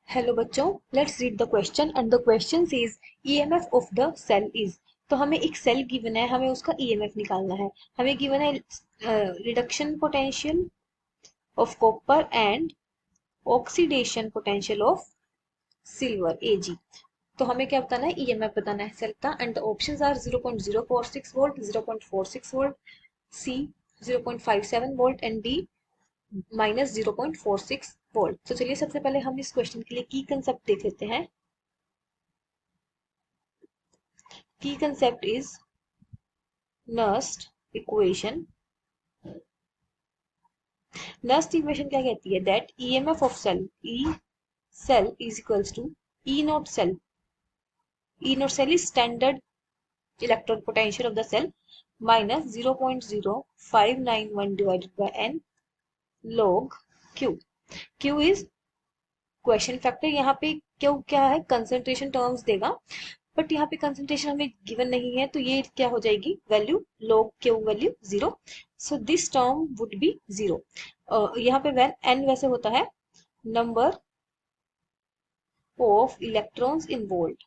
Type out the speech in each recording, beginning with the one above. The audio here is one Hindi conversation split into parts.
हेलो बच्चों, let's read the question and the question is EMF of the cell is. तो हमें एक सेल गिवन है, हमें उसका ईएमएफ निकालना है। हमें गिवन है reduction potential of copper and oxidation potential of silver AG. तो हमें क्या बताना है? ईएमएफ बताना है सेल का। And the options are 0.046 volt, 0.46 volt, C 0.57 volt and D -0.46 volt. तो चलिए सबसे पहले हम इस क्वेश्चन के लिए की कंसेप्ट देख लेते हैं। की concept is Nernst equation. Nernst equation क्या कहती है? That EMF of cell E cell is equals to E not cell. E not cell is standard electron potential of the cell minus 0.0591 divided by n log Q. Q is question factor. यहाँ पे क्यू क्या है? कंसंट्रेशन टर्म्स देगा, बट यहाँ पे कंसंट्रेशन हमें गिवन नहीं है, तो ये क्या हो जाएगी? Value log Q value 0। So this term would be 0। यहाँ पे वैन एन वैसे होता है number of electrons in volt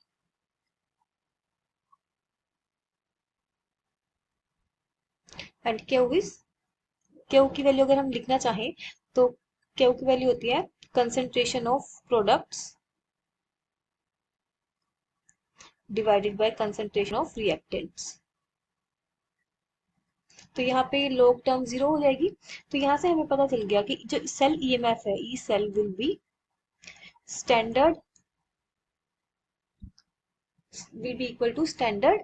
and Q is Q की वैल्यू अगर हम लिखना चाहें तो क्यू की वैल्यू होती है concentration of products divided by concentration of reactants. तो यहाँ पे log टर्म 0 हो जाएगी। तो यहाँ से हमें पता चल गया कि जो सेल ईएमएफ है, E cell will be standard will be equal to standard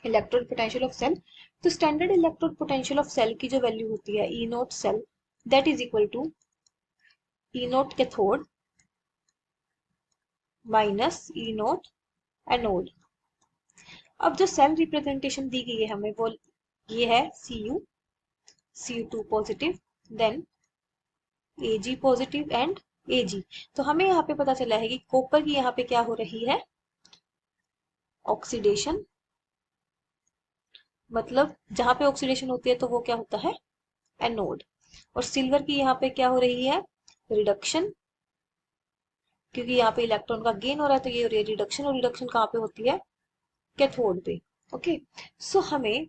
electrode potential of cell। तो standard electrode potential of cell की जो वैल्यू होती है E naught cell, that is equal to E naught cathode minus E naught anode. अब जो सेल रिप्रेजेंटेशन दी गई है हमें, वो ये है Cu2 positive, then Ag positive and Ag। तो हमें यहाँ पे पता चला है कि कॉपर की यहाँ पे क्या हो रही है? ऑक्सीडेशन। मतलब जहां पे ऑक्सीडेशन होती है तो वो क्या होता है? एनोड। और सिल्वर की यहाँ पे क्या हो रही है? रिडक्शन, क्योंकि यहाँ पे इलेक्ट्रॉन का गेन हो रहा है, तो ये हो रही है रिडक्शन। और रिडक्शन कहाँ पे होती है? कैथोड पे। ओके, सो हमें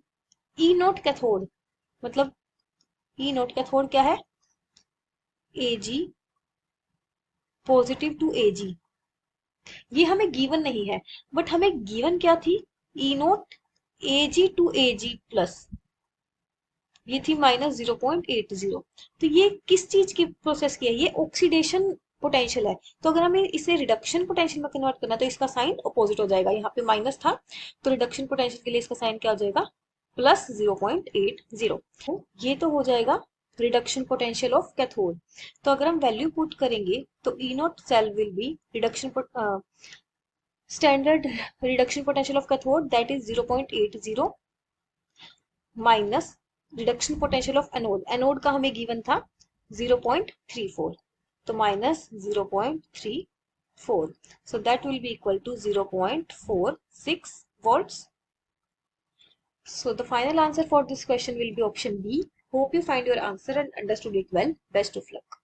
ई नोट कैथोड, मतलब ई नोट कैथोड क्या है? एजी पॉजिटिव टू एजी। ये हमें गिवन नहीं है, बट हमें गिवन क्या थी? E not AG to AG plus, ये थी -0.80। तो ये किस चीज की प्रोसेस की है? ये ऑक्सीडेशन पोटेंशियल है। तो अगर हमें इसे रिडक्शन पोटेंशियल में कन्वर्ट करना है तो इसका साइन अपोजिट हो जाएगा। यहाँ पे माइनस था, तो रिडक्शन पोटेंशियल के लिए इसका साइन क्या हो जाएगा? +0.80। तो ये तो हो जाएगा रिडक्शन पोटेंशियल ऑफ कैथोड। तो अगर हम वैल्यू पुट करेंगे तो E not cell will be reduction standard reduction potential of cathode, that is 0.80 minus reduction potential of anode. Anode का हमें गिवन था 0.34, तो -0.34। so that will be equal to 0.46 volts। So the final answer for this question will be option B। Hope you find your answer and understood it well. Best of luck।